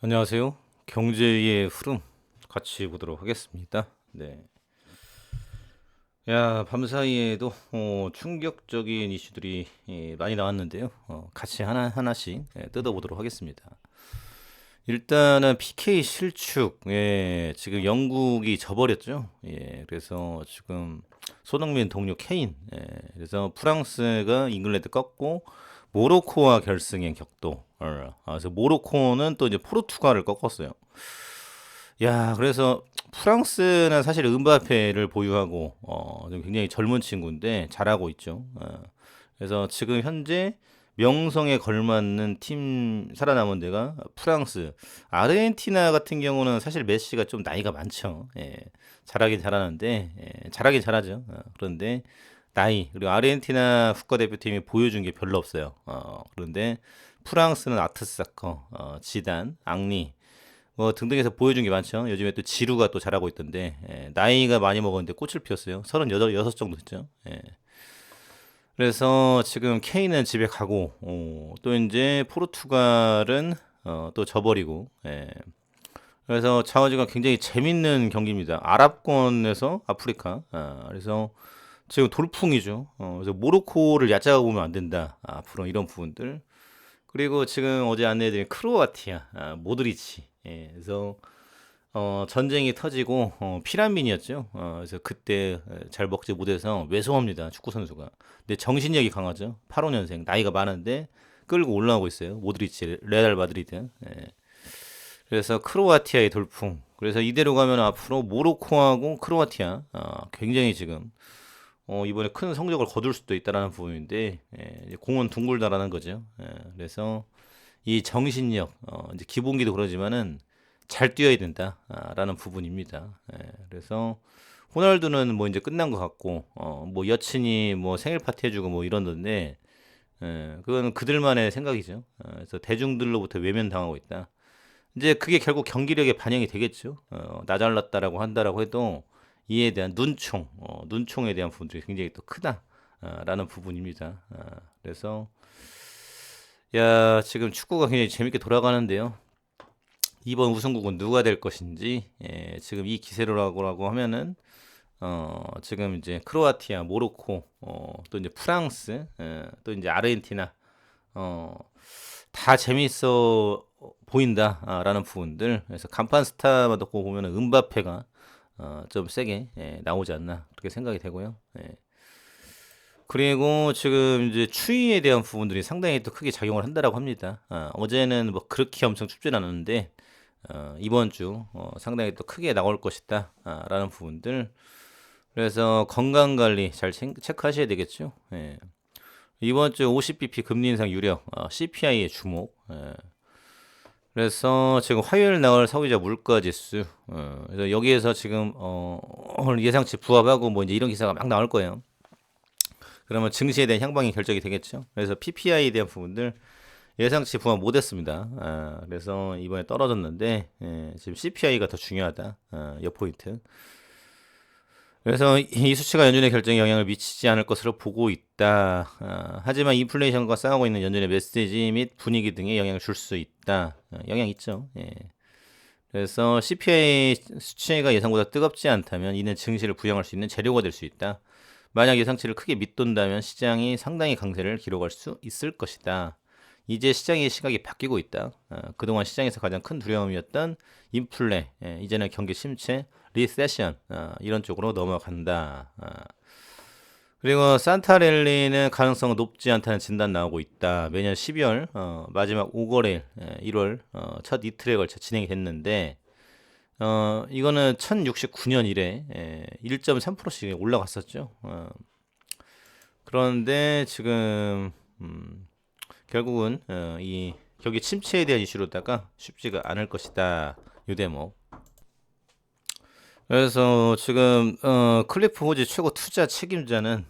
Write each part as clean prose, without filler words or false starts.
안녕하세요. 경제의 흐름 같이 보도록 하겠습니다. 네. 야, 밤사이에도 충격적인 이슈들이 많이 나왔는데요. 같이 하나씩 뜯어보도록 하겠습니다. 일단은 PK 실축, 지금 영국이 져버렸죠. 그래서 지금 손흥민 동료 케인, 그래서 프랑스가 잉글랜드 꺾고 모로코와 결승행 격도. 그래서 모로코는 또 이제 포르투갈을 꺾었어요. 야, 그래서 프랑스는 사실 은바페를 보유하고 좀 굉장히 젊은 친구인데 잘하고 있죠. 그래서 지금 현재 명성에 걸맞는 팀 살아남은 데가 프랑스, 아르헨티나 같은 경우는 사실 메시가 좀 나이가 많죠. 잘하긴 잘하는데 잘하긴 잘하죠. 그런데 나이 그리고 아르헨티나 국가대표팀이 보여준 게 별로 없어요. 그런데 프랑스는 아트사커, 지단, 앙리 뭐 등등해서 보여준 게 많죠. 요즘에 또 지루가 또 잘하고 있던데 나이가 많이 먹었는데 꽃을 피웠어요. 38 정도 됐죠. 그래서 지금 케인은 집에 가고 또 이제 포르투갈은 또 져버리고 그래서 자원주가 굉장히 재밌는 경기입니다. 아랍권에서 아프리카 그래서 지금 돌풍이죠. 그래서 모로코를 얕잡아 보면 안 된다. 앞으로 이런 부분들 그리고 지금 어제 안내해드린 크로아티아 모드리치 그래서 전쟁이 터지고 피난민이었죠. 그래서 그때 잘 먹지 못해서 왜소합니다. 축구 선수가. 근데 정신력이 강하죠. 85년생 나이가 많은데 끌고 올라오고 있어요. 모드리치 레알 마드리드. 그래서 크로아티아의 돌풍. 그래서 이대로 가면 앞으로 모로코하고 크로아티아 굉장히 지금 이번에 큰 성적을 거둘 수도 있다라는 부분인데 이제 공은 둥글다라는 거죠. 그래서 이 정신력 이제 기본기도 그러지만은 잘 뛰어야 된다라는 부분입니다. 그래서 호날두는 뭐 이제 끝난 것 같고 뭐 여친이 뭐 생일 파티 해주고 뭐 이런던데 그거는 그들만의 생각이죠. 그래서 대중들로부터 외면당하고 있다. 이제 그게 결국 경기력에 반영이 되겠죠. 나 잘났다라고 한다라고 해도 이에 대한 눈총에 대한 부분들이 굉장히 또 크다라는 부분입니다. 그래서 야 지금 축구가 굉장히 재밌게 돌아가는데요. 이번 우승국은 누가 될 것인지 지금 이 기세로라고 하면은 지금 이제 크로아티아, 모로코, 또 이제 프랑스, 또 이제 아르헨티나 어, 다 재밌어 보인다라는 부분들. 그래서 간판 스타만 놓고 보면은 은바페가 좀 세게 나오지 않나 그렇게 생각이 되고요. 그리고 지금 이제 추위에 대한 부분들이 상당히 또 크게 작용을 한다라고 합니다. 어제는 뭐 그렇게 엄청 춥진 않았는데 이번 주 상당히 또 크게 나올 것이다 라는 부분들 그래서 건강 관리 잘 체크하셔야 되겠죠. 이번 주 50bp 금리 인상 유력 CPI의 주목 그래서 지금 화요일 나올 소비자 물가 지수 그래서 여기에서 지금 예상치 부합하고 뭐 이제 이런 기사가 막 나올 거예요. 그러면 증시에 대한 향방이 결정이 되겠죠. 그래서 PPI에 대한 부분들 예상치 부합 못했습니다. 그래서 이번에 떨어졌는데 지금 CPI가 더 중요하다. 여 포인트. 그래서 이 수치가 연준의 결정에 영향을 미치지 않을 것으로 보고 있다. 하지만 인플레이션과 싸우고 있는 연준의 메시지 및 분위기 등에 영향을 줄 수 있다. 영향 있죠. 그래서 CPI 수치가 예상보다 뜨겁지 않다면 이는 증시를 부양할 수 있는 재료가 될 수 있다. 만약 예상치를 크게 밑돈다면 시장이 상당히 강세를 기록할 수 있을 것이다. 이제 시장의 시각이 바뀌고 있다. 그동안 시장에서 가장 큰 두려움이었던 인플레, 이제는 경기 침체, 리세션 이런 쪽으로 넘어간다. 그리고 산타랠리는 가능성은 높지 않다는 진단 나오고 있다. 매년 12월 마지막 5거래일, 1월 첫 이틀에 걸쳐 진행이 됐는데 이거는 1069년 이래 1.3%씩 올라갔었죠. 그런데 지금 결국은 이 경기 침체에 대한 이슈로다가 쉽지가 않을 것이다. 요 대목. 그래서 지금 클리프 호지 최고 투자 책임자는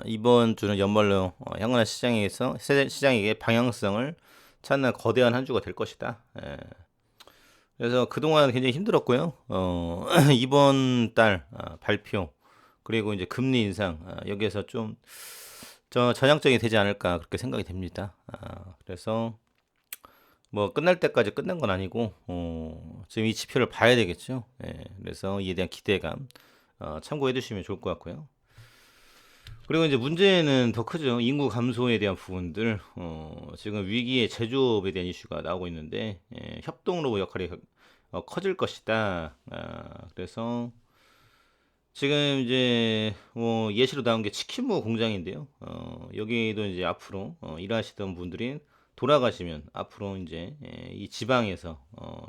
이번 주는 연말로 향후의 시장에서 시장에게 방향성을 찾는 거대한 한 주가 될 것이다. 그래서 그동안 굉장히 힘들었고요. 이번 달 발표 그리고 이제 금리 인상 여기에서 좀 전향적이 되지 않을까 그렇게 생각이 됩니다. 그래서 뭐 끝날 때까지 끝난 건 아니고 지금 이 지표를 봐야 되겠죠. 예, 그래서 이에 대한 기대감 참고해 두시면 좋을 것 같고요. 그리고 이제 문제는 더 크죠. 인구 감소에 대한 부분들. 지금 위기의 제조업에 대한 이슈가 나오고 있는데 협동 로봇 역할이 커질 것이다. 그래서 지금 이제 뭐 예시로 나온 게 치킨무 공장인데요. 여기도 이제 앞으로 일하시던 분들이 돌아가시면 앞으로 이제 이 지방에서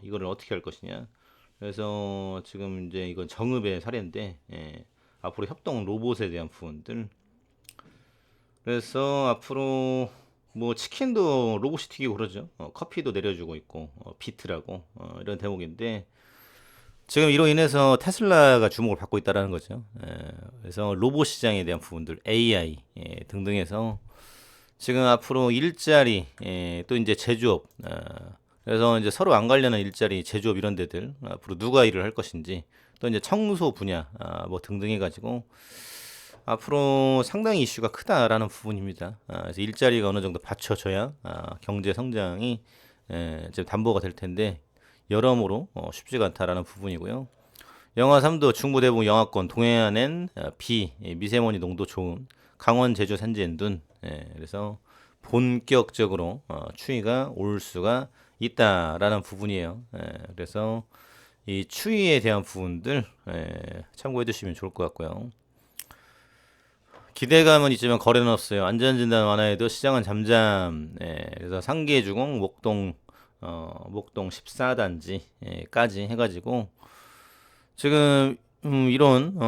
이거를 어떻게 할 것이냐. 그래서 지금 이제 이건 정읍의 사례인데 앞으로 협동 로봇에 대한 부분들. 그래서 앞으로 뭐 치킨도 로봇이 튀기고 그러죠. 커피도 내려주고 있고 비트라고 이런 대목인데 지금 이로 인해서 테슬라가 주목을 받고 있다라는 거죠. 그래서 로봇 시장에 대한 부분들, AI 등등해서 지금 앞으로 일자리, 또 이제 제조업, 그래서 이제 서로 안 관련한 일자리, 제조업 이런 데들 앞으로 누가 일을 할 것인지, 또 이제 청소 분야 뭐 등등 해가지고 앞으로 상당히 이슈가 크다라는 부분입니다. 그래서 일자리가 어느 정도 받쳐져야 경제 성장이 이제 담보가 될 텐데 여러모로 쉽지가 않다라는 부분이고요. 영하 3도 중부대부 영하권 동해안엔 비 미세먼지 농도 좋은 강원 제주 산지 엔둔 그래서 본격적으로 추위가 올 수가 있다라는 부분이에요. 그래서 이 추위에 대한 부분들 참고해 두시면 좋을 것 같고요. 기대감은 있지만 거래는 없어요. 안전진단 완화에도 시장은 잠잠. 그래서 상계주공 목동 14단지까지 해가지고 지금 이런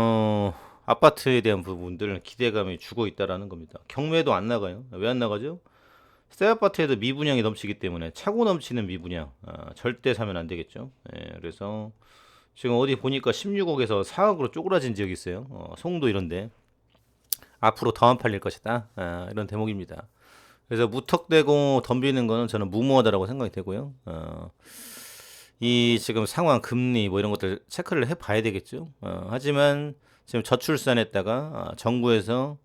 아파트에 대한 부분들 기대감이 주고 있다라는 겁니다. 경매도 안 나가요. 왜 안 나가죠? 새 아파트에도 미분양이 넘치기 때문에 차고 넘치는 미분양 절대 사면 안 되겠죠. 그래서 지금 어디 보니까 16억에서 4억으로 쪼그라진 지역이 있어요. 송도 이런데 앞으로 더 안 팔릴 것이다. 이런 대목입니다. 그래서 무턱대고 덤비는 거는 저는 무모하다라고 생각이 되고요. 이 지금 상황, 금리 뭐 이런 것들 체크를 해봐야 되겠죠. 하지만 지금 저출산했다가 정부에서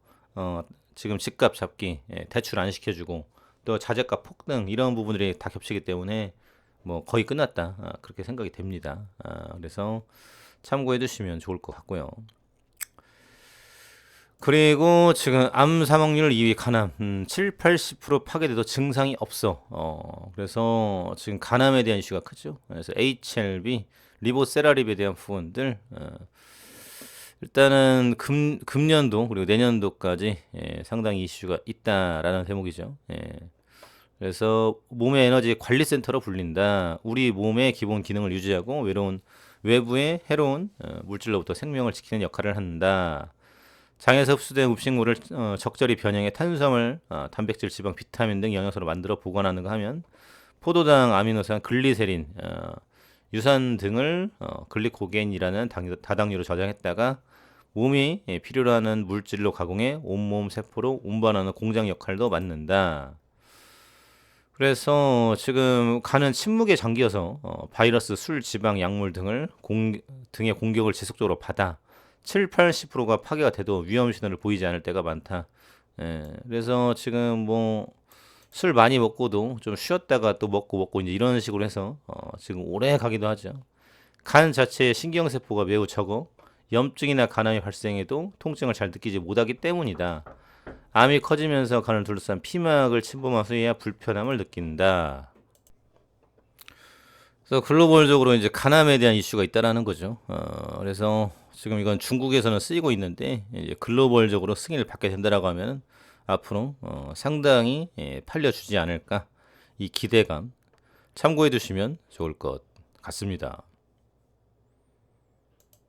지금 집값 잡기 대출 안 시켜주고 또 자재값 폭등 이런 부분들이 다 겹치기 때문에 뭐 거의 끝났다 그렇게 생각이 됩니다. 그래서 참고해 두시면 좋을 것 같고요. 그리고 지금 암 사망률 2위 간암 7, 80% 파괴돼도 증상이 없어. 그래서 지금 간암에 대한 이슈가 크죠. 그래서 HLB, 리보세라립에 대한 부분들 일단은 금년도 그리고 내년도까지 상당히 이슈가 있다라는 대목이죠. 그래서 몸의 에너지 관리센터로 불린다. 우리 몸의 기본 기능을 유지하고 외부의 해로운 물질로부터 생명을 지키는 역할을 한다. 장에서 흡수된 음식물을 적절히 변형해 탄수화물, 단백질, 지방, 비타민 등 영양소로 만들어 보관하는가 하면 포도당, 아미노산, 글리세린, 유산 등을 글리코겐이라는 다당류로 저장했다가 몸이 필요로 하는 물질로 가공해 온몸 세포로 운반하는 공장 역할도 맡는다. 그래서 지금 간은 침묵의 장기여서 바이러스, 술, 지방, 약물 등의 공격을 지속적으로 받아 7, 80%가 파괴가 돼도 위험 신호를 보이지 않을 때가 많다. 그래서 지금 뭐 술 많이 먹고도 좀 쉬었다가 또 먹고 이제 이런 식으로 해서 지금 오래 가기도 하죠. 간 자체의 신경세포가 매우 적어 염증이나 간암이 발생해도 통증을 잘 느끼지 못하기 때문이다. 암이 커지면서 간을 둘러싼 피막을 침범한 후에야 불편함을 느낀다. 그래서 글로벌적으로 이제 간암에 대한 이슈가 있다라는 거죠. 그래서 지금 이건 중국에서는 쓰이고 있는데 이제 글로벌적으로 승인을 받게 된다라고 하면 앞으로 상당히 팔려주지 않을까 이 기대감 참고해 두시면 좋을 것 같습니다.